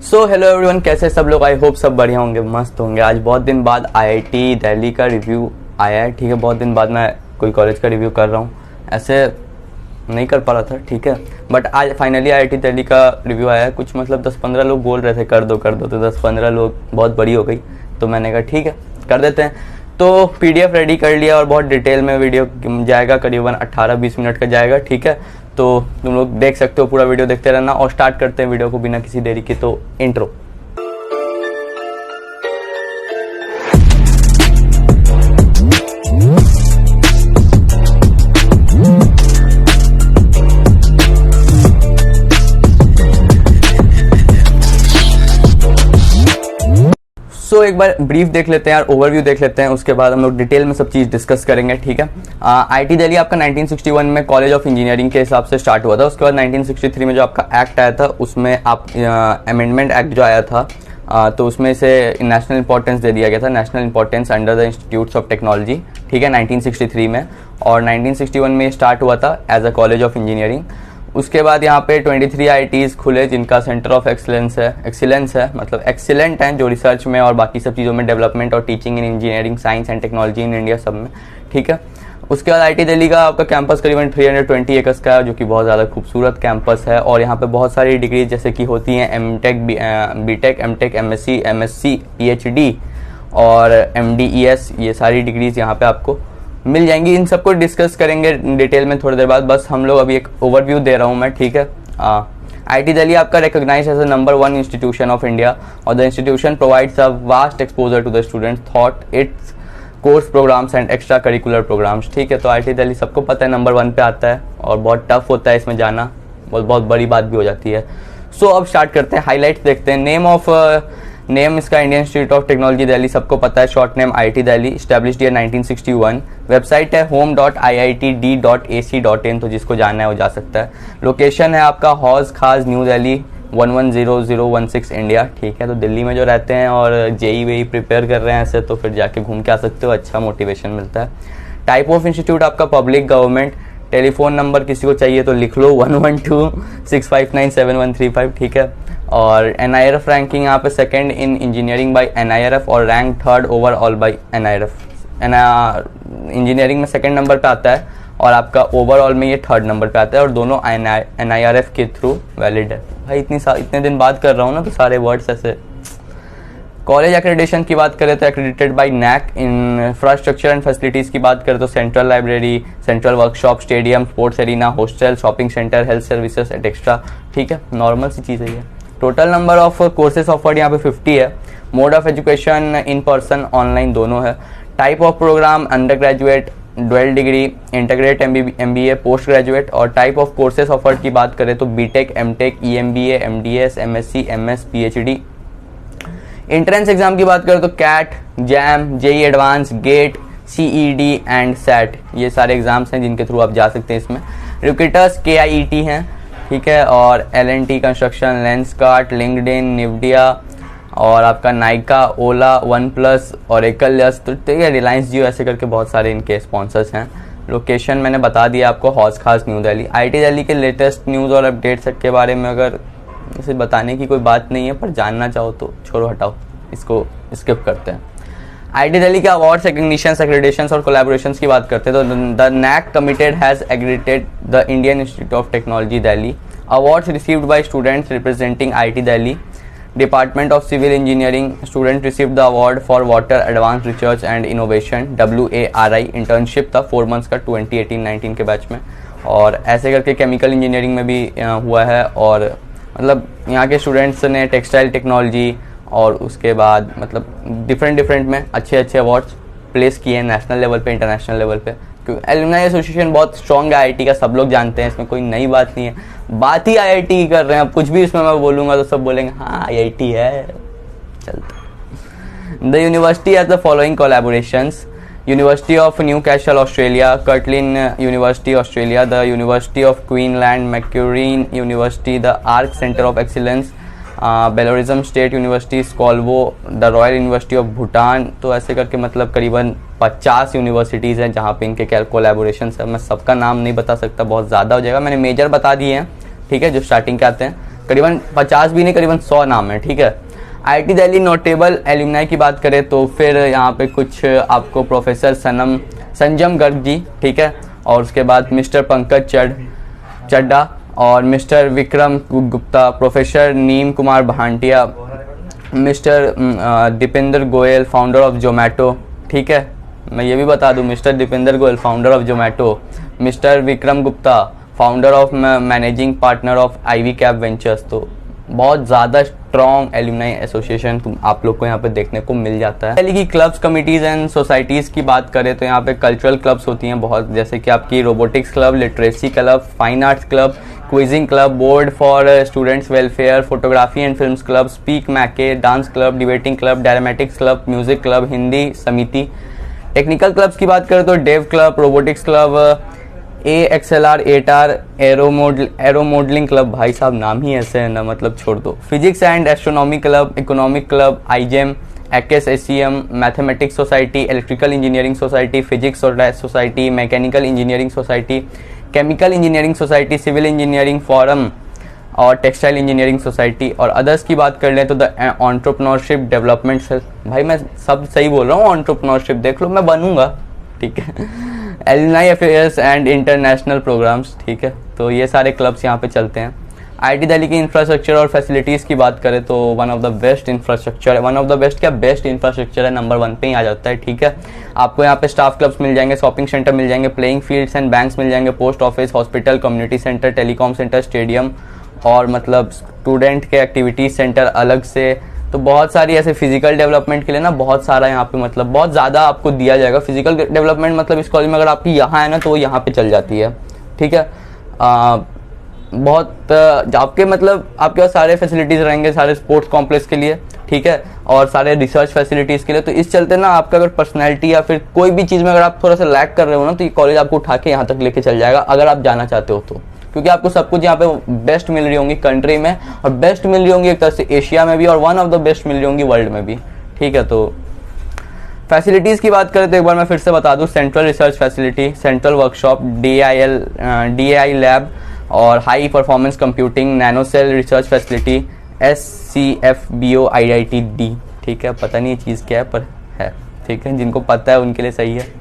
So hello everyone, कैसे सब लोग? आई होप सब बढ़िया होंगे, मस्त होंगे। आज बहुत दिन बाद आईआईटी दिल्ली का रिव्यू आया है। ठीक है, बहुत दिन बाद मैं कोई कॉलेज का रिव्यू कर रहा हूँ, ऐसे नहीं कर पा रहा था। ठीक है, बट आज फाइनली आईआईटी दिल्ली का रिव्यू आया है। कुछ मतलब 10-15 लोग बोल रहे थे कर दो, तो 10-15 लोग बहुत बड़ी हो गई, तो मैंने कहा ठीक है कर देते हैं। तो पीडीएफ रेडी कर लिया और बहुत डिटेल में वीडियो जाएगा, करीबन 18-20 मिनट का जाएगा। ठीक है, तो तुम लोग देख सकते हो, पूरा वीडियो देखते रहना। और स्टार्ट करते हैं वीडियो को बिना किसी देरी के। तो इंट्रो। तो एक बार ब्रीफ देख लेते हैं यार, ओवरव्यू देख लेते हैं, उसके बाद हम लोग डिटेल में सब चीज़ डिस्कस करेंगे। ठीक है, आईआईटी दिल्ली आपका 1961 में कॉलेज ऑफ इंजीनियरिंग के हिसाब से स्टार्ट हुआ था। उसके बाद 1963 में जो आपका एक्ट आया था, उसमें आप अमेंडमेंट एक्ट जो आया था, तो उसमें से नेशनल इंपॉर्टेंस दे दिया गया था, national importance under the institutes of technology. ठीक है, 1963 में, और 1961 में स्टार्ट हुआ था as a college of engineering. उसके बाद यहाँ पे 23 आईआईटीज़ खुले जिनका सेंटर ऑफ एक्सीलेंस है, मतलब एक्सीलेंट हैं जो रिसर्च में और बाकी सब चीज़ों में, डेवलपमेंट और teaching in engineering, science and technology in India सब में। ठीक है, उसके बाद आईआईटी दिल्ली का आपका कैंपस करीबन 320 एकर्स का है, जो कि बहुत ज़्यादा खूबसूरत कैंपस है। और यहाँ पे बहुत सारी डिग्री जैसे कि होती हैं MTech, BTech, MTech, MSc, PhD और एमडीईएस, ये सारी डिग्रीज यहाँ पे आपको मिल जाएंगी। इन सबको डिस्कस करेंगे डिटेल में थोड़ी देर बाद, बस हम लोग अभी एक ओवरव्यू दे रहा हूँ मैं। ठीक है, आईआईटी दिल्ली आपका recognised as a number 1 institution of India और the institution provides a vast exposure to the students thought its course programmes and extra curricular programmes. ठीक है, तो आईआईटी दिल्ली सबको पता है नंबर 1 पे आता है और बहुत टफ होता है इसमें जाना, बहुत बड़ी बात भी हो जाती है। सो अब स्टार्ट करते हैं, हाईलाइट्स देखते हैं। नेम इसका Indian Institute of Technology Delhi, सबको पता है, short name IIT Delhi, established year 1961। Website है home.iitd.ac.in, तो जिसको जाना है वो जा सकता है। लोकेशन है आपका हौज खास न्यू दिल्ली 110016 इंडिया। ठीक है, तो दिल्ली में जो रहते हैं और जेई वेई प्रिपेयर कर रहे हैं ऐसे, तो फिर जाके घूम के आ सकते हो, अच्छा मोटिवेशन मिलता है। टाइप ऑफ इंस्टीट्यूट आपका पब्लिक गवर्नमेंट। टेलीफोन नंबर किसी को चाहिए तो लिख लो 112-659-7135। ठीक है, और एनआईआरएफ रैंकिंग यहाँ पे second in engineering by NIRF और rank third overall by NIRF. Engineering में सेकंड नंबर पे आता है और आपका ओवरऑल में ये थर्ड नंबर पे आता है, और दोनों एनआईआरएफ के थ्रू वैलिड है। भाई इतने दिन बाद कर रहा हूँ ना, तो सारे वर्ड्स ऐसे। कॉलेज एक्रेडिटेशन की बात करें तो accredited by NAAC. Infrastructure and facilities की बात करें तो central library, central workshop, stadium, sports arena, hostel, shopping centre, health services extra. ठीक है, नॉर्मल सी चीज़ है ये। Total number of courses offered यहाँ पे 50 है। Mode of education in person, online दोनों है। Type of programme under graduate, dual degree, integrate MBA, post graduate. और टाइप ऑफ कोर्सेज ऑफर्ड की बात करें तो BTech, MTech, EMBA, MDS, MSc, MS, PhD. Entrance exam की बात करें तो CAT, JAM, JEE Advanced, GATE, CEED and SET, ये सारे एग्जाम्स हैं जिनके थ्रू आप जा सकते हैं इसमें। रिक्रूटर्स केआईईटी हैं। ठीक है, और एलएनटी कंस्ट्रक्शन, लेंसकार्ट, लिंक्डइन, निविडिया और आपका नाइका, ओला, वन प्लस, ऑरेकल, तो ठीक है, रिलायंस जियो, ऐसे करके बहुत सारे इनके स्पॉन्सर्स हैं। लोकेशन मैंने बता दिया आपको, हौज खास न्यू दिल्ली। आईआईटी दिल्ली के लेटेस्ट न्यूज़ और अपडेट्स के बारे में अगर इसे बताने की कोई बात नहीं है, पर जानना चाहो तो छोड़ो, हटाओ, इसको स्किप करते हैं। आईआईटी दिल्ली के अवार्ड्स, रिकॉग्निशंस, एक्रेडिटेशंस और कोलैबोरेशंस की बात करते हैं तो the NAAC committed has accredited the Indian Institute of Technology Delhi. Awards received by students representing IIT Delhi. Department of civil engineering student received the award for water advance research and innovation, WARI। Internship था 4 months का 2018-19 के batch में। और ऐसे करके chemical engineering में भी हुआ है, और मतलब यहाँ के स्टूडेंट्स ने टेक्सटाइल टेक्नोलॉजी और उसके बाद मतलब डिफरेंट में अच्छे अवार्ड्स प्लेस किए हैं, नेशनल लेवल पे, इंटरनेशनल लेवल पे। क्योंकि एलुमनाई एसोसिएशन बहुत स्ट्रॉन्ग है आईआईटी का, सब लोग जानते हैं, इसमें कोई नई बात नहीं है, बात ही आईआईटी की कर रहे हैं। अब कुछ भी इसमें मैं बोलूँगा तो सब बोलेंगे हाँ आईआईटी है, चलता। The university has the following collaborations: University of Newcastle, Australia, Kirtland University, Australia, the University of Queensland, Macquarie University, the Arc Centre of Excellence, Belarusian State University, स्कॉल्वो, the Royal University of Bhutan. तो ऐसे करके मतलब करीबन 50 universities हैं जहाँ पे इनके कोलैबोरेशन है। मैं सबका नाम नहीं बता सकता, बहुत ज़्यादा हो जाएगा, मैंने मेजर बता दिए हैं, ठीक है, जो स्टार्टिंग के आते हैं। करीबन 50 भी नहीं, करीबन 100 नाम है, ठीक है। आईआईटी दिल्ली नोटेबल एल्यूमनाई की बात करें तो फिर यहाँ पे कुछ आपको प्रोफेसर संजम गर्ग जी, ठीक है, और उसके बाद मिस्टर पंकज चड्डा और mister Vikram Gupta, professor Neem Kumar Bhantia, mister Deepinder Goyal founder of Zomato, ठीक है, मैं ये भी बता दूं mister Deepinder Goyal founder of Zomato, mister Vikram Gupta founder of managing partner of Ivy Cap Ventures. तो बहुत ज़्यादा स्ट्रॉन्ग एल्यूमनाई एसोसिएशन आप लोग को यहाँ पे देखने को मिल जाता है। दिल्ली की क्लब्स, कमिटीज़ एंड सोसाइटीज़ की बात करें तो यहाँ पे कल्चरल क्लब्स होती हैं बहुत, जैसे कि आपकी robotics club, literacy club, fine arts club, quizzing club, board for students welfare, photography and films club, Spic Macay, dance club, debating club, dramatics club, music club, Hindi समिति। टेक्निकल क्लब्स की बात करें तो dev club, robotics club, AXLR 8R, aero modelling club, भाई साहब नाम ही ऐसे है ना, मतलब छोड़ दो। Physics and astronomy club, economic club, iGEM, X SEM, mathematics society, electrical engineering society, physics society, mechanical engineering society, chemical engineering society, civil engineering forum और टेक्सटाइल इंजीनियरिंग सोसाइटी। और अदर्स की बात कर लें तो द एंटरप्रेन्योरशिप डेवलपमेंट सेल, भाई मैं सब सही बोल रहा हूँ, एंटरप्रेन्योरशिप देख लो, मैं बनूंगा, ठीक है। Alumni affairs and international programmes, ठीक है, तो ये सारे क्लब्स यहाँ पे चलते हैं। आईआईटी दिल्ली की इंफ्रास्ट्रक्चर और फैसिलिटीज़ की बात करें तो one of the best infrastructure है, वन ऑफ द बेस्ट क्या बेस्ट इंफ्रास्ट्रक्चर है, नंबर 1 पे ही आ जाता है, ठीक है। आपको यहाँ पे स्टाफ क्लब्स मिल जाएंगे, शॉपिंग सेंटर मिल जाएंगे, प्लेइंग फील्ड्स एंड बैंक्स मिल जाएंगे, post office, hospital, community centre, telecom centre, stadium और मतलब स्टूडेंट के एक्टिविटीज सेंटर अलग से। तो बहुत सारी ऐसे फिजिकल डेवलपमेंट के लिए ना बहुत सारा यहाँ पे मतलब बहुत ज़्यादा आपको दिया जाएगा। फिजिकल डेवलपमेंट मतलब इस कॉलेज में अगर आपकी यहाँ है ना तो वो यहाँ पे चल जाती है, ठीक है। बहुत आपके मतलब आपके पास सारे फैसिलिटीज़ रहेंगे, सारे स्पोर्ट्स कॉम्प्लेक्स के लिए, ठीक है, और सारे रिसर्च फैसिलिटीज़ के लिए। तो इस चलते ना आपका अगर पर्सनैलिटी या फिर कोई भी चीज़ में अगर आप थोड़ा सा लैक कर रहे हो ना तो ये कॉलेज आपको उठा के यहाँ तक लेके चल जाएगा अगर आप जाना चाहते हो तो, क्योंकि आपको सब कुछ यहाँ पे बेस्ट मिल रही होंगी कंट्री में और बेस्ट मिल रही होंगी एक तरह से एशिया में भी और वन ऑफ द बेस्ट मिल रही होंगी वर्ल्ड में भी, ठीक है। तो फैसिलिटीज़ की बात करें तो एक बार मैं फिर से बता दूं, central research facility, central workshop, DAI lab और high performance computing, nano cell research facility, SCFBO IITD, ठीक है, पता नहीं ये चीज़ क्या है पर है, ठीक है, जिनको पता है उनके लिए सही है।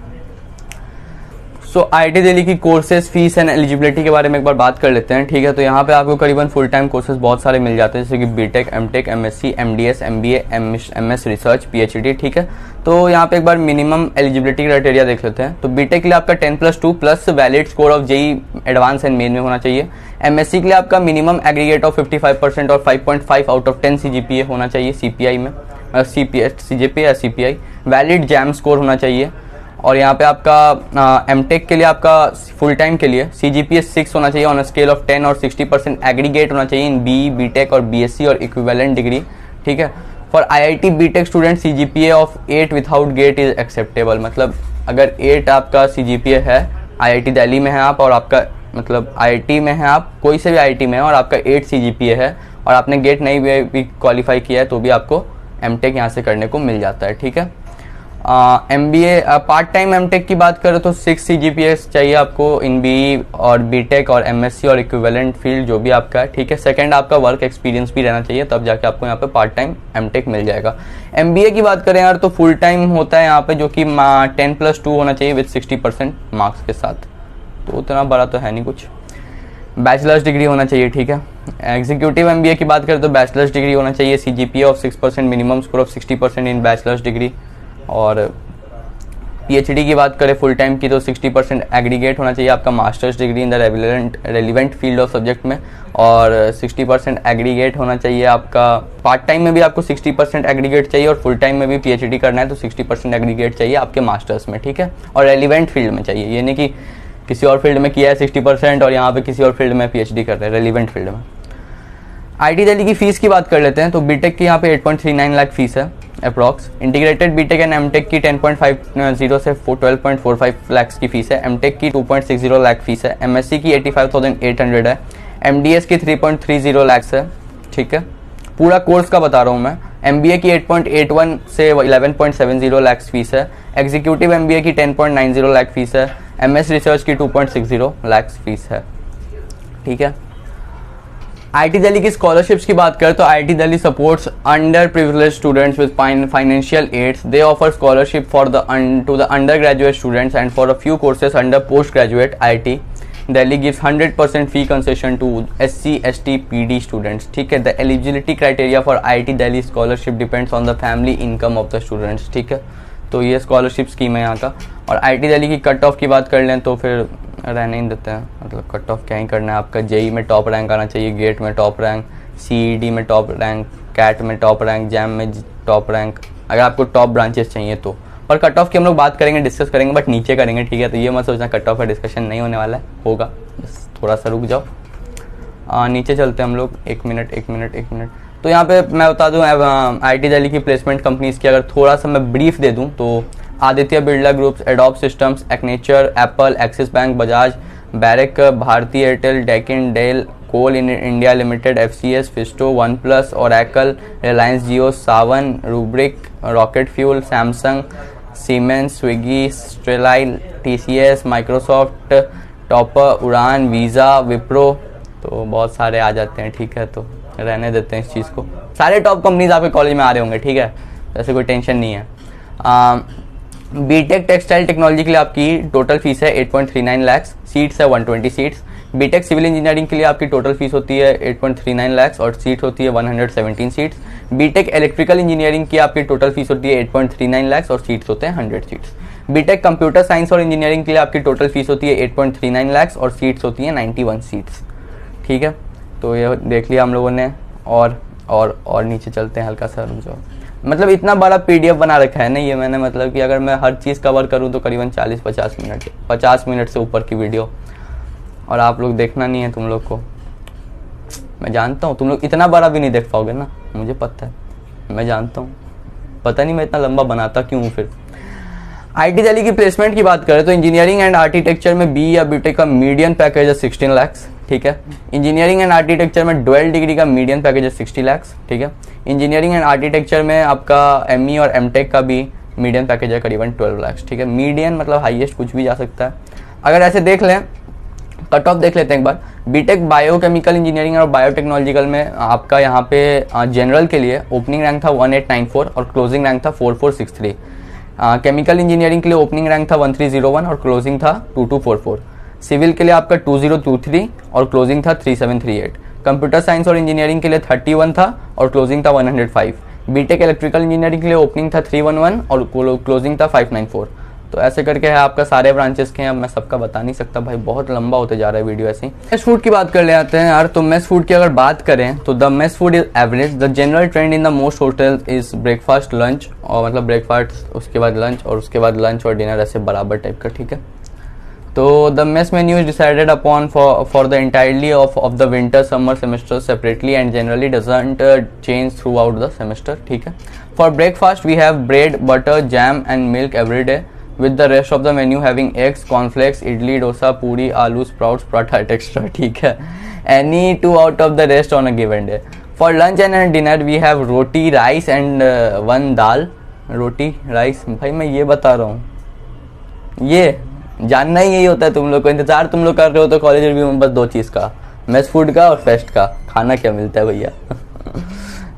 सो आईआईटी दिल्ली की कोर्सेज, फीस एंड एलिजिबिलिटी के बारे में एक बार बात कर लेते हैं, ठीक है। तो यहाँ पे आपको करीबन फुल टाइम कोर्सेज बहुत सारे मिल जाते हैं, जैसे कि BTech, MTech, MSc, MDS, MBA, MS research, PhD, ठीक है। तो यहाँ पे एक बार मिनिमम एलिजिबिलिटी क्राइटेरिया देख लेते हैं। तो बीटेक के लिए आपका 10+2 plus valid score of JEE advance and main में होना चाहिए। MSc के लिए आपका मिनिमम एग्रीगेट ऑफ 55% और 5.5 आउट ऑफ 10 CGPA होना चाहिए CPI में, CGPA या CPI। वैलिड जैम स्कोर होना चाहिए। और यहाँ पे आपका एमटेक के लिए आपका फुल टाइम के लिए CGPA 6 होना चाहिए ऑन अ स्केल ऑफ 10 और 60% एग्रीगेट होना चाहिए इन BE, बीटेक और BSc और इक्विवेलेंट डिग्री, ठीक है। For IIT BTech student CGPA of 8 without GATE is acceptable, मतलब अगर 8 आपका CGPA है, IIT दिल्ली में है आप और आपका मतलब IIT में है आप, कोई से भी IIT में है और आपका 8 CGPA है और आपने गेट नहीं भी क्वालिफाई किया है तो भी आपको एमटेक यहाँ से करने को मिल जाता है, ठीक है। MBA पार्ट टाइम एमटेक की बात करें तो 6 CGPA चाहिए आपको इन BE और बीटेक और MSc और इक्विवेलेंट फील्ड जो भी आपका है, ठीक है। सेकंड आपका वर्क एक्सपीरियंस भी रहना चाहिए, तब जाके आपको यहाँ पे पार्ट टाइम एमटेक मिल जाएगा। MBA की बात करें यार तो फुल टाइम होता है यहाँ पे, जो कि 10+2 होना चाहिए विद 60% मार्क्स के साथ, तो उतना बड़ा तो है नहीं कुछ। बैचलर्स डिग्री होना चाहिए, ठीक है। एग्जीक्यूटिव MBA की बात करें तो बैचलर्स डिग्री होना चाहिए, CGPA of 6%, minimum score of 60% in bachelors degree. और PhD की बात करें फुल टाइम की तो 60% एग्रीगेट होना चाहिए आपका masters degree in the relevant field of subject में, और 60% एग्रीगेट होना चाहिए आपका। पार्ट टाइम में भी आपको 60% एग्रीगेट चाहिए और फुल टाइम में भी PhD करना है तो 60% एग्रीगेट चाहिए आपके मास्टर्स में, ठीक है। और रेलिवेंट फील्ड में चाहिए, ये नहीं कि किसी और फील्ड में किया है 60% और यहाँ पे किसी और फील्ड में PhD कर रहे हैं, रेलिवेंट फील्ड में। IIT दिल्ली की फीस की बात कर लेते हैं तो बीटेक की यहाँ पे 8.39 लाख फीस है approx. Integrated BTech and MTech की 10.50 से 12.45 लाख की फीस है। एमटेक की 2.60 लाख फीस है। MSc की 85,800 है। MDS की 3.30 लाख है, ठीक है। पूरा कोर्स का बता रहा हूँ मैं। MBA की 8.81 से 11.70 लाख फीस है। एग्जीक्यूटिव MBA की 10.90 लाख फीस है। MS रिसर्च की 2.60 लाख फीस है, ठीक है। आईटी दिल्ली की स्कॉलरशिप्स की बात करें तो IT Delhi supports under privilege students with financial aids. They offer scholarship for to the under graduate students and for a few courses under post graduate. IT Delhi gives 100% fee concession to SC, ST, PD students. ठीक है. The eligibility criteria for IIT Delhi scholarship depends on the family income of the students. ठीक है. तो ये scholarship scheme है यहाँ का. और आईटी दिल्ली की कट ऑफ की बात कर लें तो फिर रहने ही देते हैं. मतलब कट ऑफ क्या ही करना है, आपका जेई में टॉप रैंक आना चाहिए, गेट में टॉप रैंक, सीईडी में टॉप रैंक, कैट में टॉप रैंक, जैम में टॉप रैंक, अगर आपको टॉप ब्रांचेस चाहिए तो. और कट ऑफ की हम लोग बात करेंगे, डिस्कस करेंगे, बट नीचे करेंगे. ठीक है. तो ये मत सोचना कट ऑफ का डिस्कशन नहीं होने वाला है, होगा, बस थोड़ा सा रुक जाओ. नीचे चलते हैं हम लोग. एक मिनट. तो यहाँ पे मैं बता दूँ आईटी दिल्ली की प्लेसमेंट कंपनीज की अगर थोड़ा सा मैं ब्रीफ दे दूँ तो Aditya Birla groups, Adobe systems, Accenture, Apple, Axis bank, Bajaj, बैरक, Bharti Airtel, Deakin, Dell, coal India limited, एफसीएस, फिस्टो, one plus, Oracle, Reliance Jio, Saavn, Rubrik, rocket fuel, Samsung, Siemens, Swiggy, स्ट्रेलाइल, TCS, Microsoft, Toppr, Udaan, Visa, Wipro. तो बहुत सारे आ जाते हैं. ठीक है. तो रहने देते हैं इस चीज़ को. सारे टॉप कंपनीज आपके कॉलेज में आ रहे होंगे. ठीक है. ऐसे कोई टेंशन नहीं है. बीटेक टेक्सटाइल टेक्नोलॉजी के लिए आपकी टोटल फीस है 8.39 लाख. सीट्स है 120 सीट्स. बीटेक सिविल इंजीनियरिंग के लिए आपकी टोटल फीस होती है 8.39 लाख और सीट होती है 117 सीट्स. बीटेक इलेक्ट्रिकल इंजीनियरिंग की आपकी टोटल फीस होती है 8.39 लाख और सीट्स होते हैं 100 सीट्स. बीटेक कंप्यूटर साइंस और इंजीनियरिंग के लिए आपकी टोटल फीस होती है 8.39 लाख और सीट्स होती है 91 सीट्स. ठीक है. तो ये देख लिया हम लोगों ने. और नीचे चलते हैं, हल्का सा रुक जाओ. मतलब इतना बड़ा पीडीएफ बना रखा है ना ये मैंने, मतलब कि अगर मैं हर चीज़ कवर करूँ तो करीबन 50 मिनट से ऊपर की वीडियो. और आप लोग देखना नहीं है तुम लोग को, मैं जानता हूँ. तुम लोग इतना बड़ा भी नहीं देख पाओगे ना, मुझे पता है, मैं जानता हूँ. पता नहीं मैं इतना लंबा बनाता क्यों हूँ फिर. आईटी दिल्ली की प्लेसमेंट की बात करें तो इंजीनियरिंग एंड आर्किटेक्चर में बी या बीटेक का मीडियन पैकेज है 16 लाख. ठीक है. इंजीनियरिंग एंड आर्किटेक्चर में 12 डिग्री का मीडियन पैकेज है 60 लाख. ठीक है. इंजीनियरिंग एंड आर्किटेक्चर में आपका एमई और एमटेक का भी मीडियन पैकेज है करीबन 12 लाख. ठीक है. मीडियन मतलब हाईएस्ट कुछ भी जा सकता है. अगर ऐसे देख लें, कट ऑफ देख लेते हैं एक बार. बीटेक बायोकेमिकल इंजीनियरिंग और बायोटेक्नोलॉजिकल में आपका यहाँ पे जनरल के लिए ओपनिंग रैंक था 1894 और क्लोजिंग रैंक था 4463. केमिकल इंजीनियरिंग के लिए ओपनिंग रैंक था 1301 और क्लोजिंग था 2244. सिविल के लिए आपका 2023 और क्लोजिंग था 3738. कंप्यूटर साइंस और इंजीनियरिंग के लिए 31 था और क्लोजिंग था 105. बीटेक इलेक्ट्रिकल इंजीनियरिंग के लिए ओपनिंग था 311 और क्लोजिंग था 594. तो ऐसे करके है आपका सारे ब्रांचेस के हैं. अब मैं सबका बता नहीं सकता भाई, बहुत लंबा होते जा रहा है वीडियो ऐसे ही. मेस फूड की बात कर ले आते हैं यार. तो मेस फूड की अगर बात करें तो the mess food is average. The general trend in the most hotels is breakfast, lunch, और मतलब ब्रेकफास्ट उसके बाद लंच और उसके बाद लंच और डिनर ऐसे बराबर टाइप का. ठीक है. तो the mess menu is decided upon for the entirely of the winter summer semester separately and generally doesn't change throughout the semester. ठीक है. For breakfast we have bread, butter, jam and milk every day, with the rest of the menu having eggs, cornflakes, idli, dosa, puri, aloo, sprouts, paratha, etc. ठीक है. Any two out of the rest on a given day. For lunch and dinner we have roti, rice and one dal. Roti rice भाई मैं ये बता रहा हूँ, ये जानना ही यही होता है. तुम लोग को इंतजार तुम लोग कर रहे हो तो कॉलेज रिव्यू में बस दो चीज़ का, मेस फूड का और फेस्ट का. खाना क्या मिलता है भैया.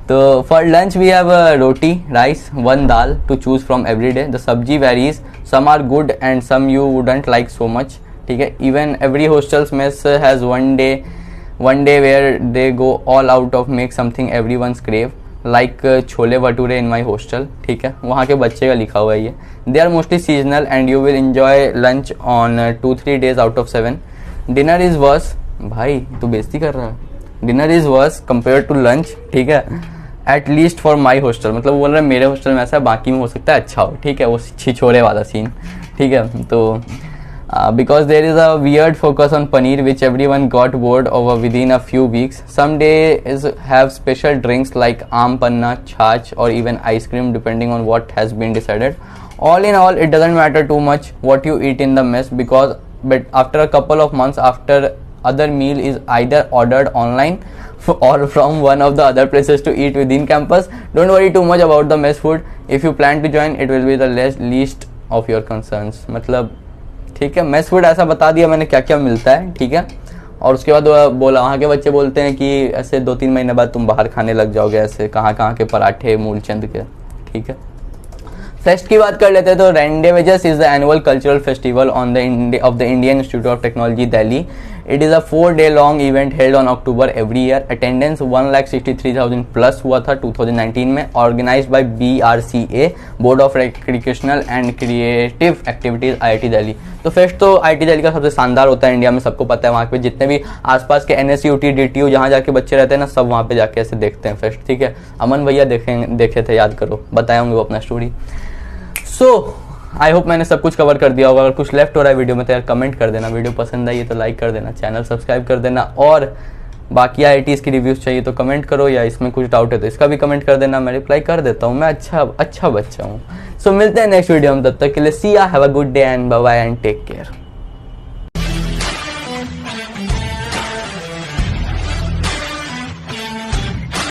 तो for lunch we have roti, rice, one dal to choose from every day. The sabzi varies, some are good and some you wouldn't like so much. ठीक है. Even every hostels mess has one day where they go all out of make something every once crave like chole bhature in my hostel. ठीक है. वहाँ के बच्चे का लिखा हुआ है ये. They are mostly seasonal and you will enjoy lunch on 2-3 days out of 7. Dinner is worse. भाई तू बेइज्जती कर रहा है. Dinner is worse compare to lunch. ठीक है. At least for my hostel, मतलब बोल रहे हैं मेरे हॉस्टल में ऐसा है, बाकी में हो सकता है अच्छा हो. ठीक है. वो छिछोरे वाला सीन. ठीक है. तो because there is a weird focus on paneer which everyone got bored over within a few weeks. Some day is have special drinks like aam panna, chaas और even ice cream depending on what has been decided. All in all, it doesn't matter too much what you eat in the mess but after a couple of months after other meal is either ordered online or from one of the other places to eat within campus. Don't worry too much about the mess food. If you plan to join, it will be the least of your concerns. मतलब ठीक है. Mess food ऐसा बता दिया मैंने क्या क्या मिलता है. ठीक है. और उसके बाद वो बोला, वहाँ के बच्चे बोलते हैं कि ऐसे 2-3 महीने बाद तुम बाहर खाने लग जाओगे ऐसे कहाँ के पराठे मूलचंद के। ठीक है, फेस्ट की बात कर लेते हैं तो Rendezvous is the annual cultural festival of the Indian Institute of Technology Delhi. It is a 4-day long event held on October every year. Attendance 1,63,000 plus हुआ था 2019 में। Organised by BRCA, board of recreational and creative activities, IIT Delhi. तो fest तो IIT Delhi का सबसे शानदार होता है इंडिया में, सबको पता है। वहाँ पे जितने भी आसपास के NSUT DTU जहाँ जाके बच्चे रहते हैं ना, सब वहाँ पे जाके ऐसे देखते हैं फेस्ट। ठीक है, अमन भैया देखे थे, याद करो, बताए होंगे वो अपना स्टोरी। सो आई होप मैंने सब कुछ कवर कर दिया होगा। अगर कुछ लेफ्ट हो रहा है वीडियो में तो यार कमेंट कर देना। वीडियो पसंद आई है तो लाइक कर देना, चैनल सब्सक्राइब कर देना। और बाकी IITs की रिव्यूज़ चाहिए तो कमेंट करो, या इसमें कुछ डाउट है तो इसका भी कमेंट कर देना, मैं रिप्लाई कर देता हूँ। मैं अच्छा बच्चा हूँ। सो मिलते हैं नेक्स्ट वीडियो में, तब तक के लिए see ya, have a good day and bye bye and take care.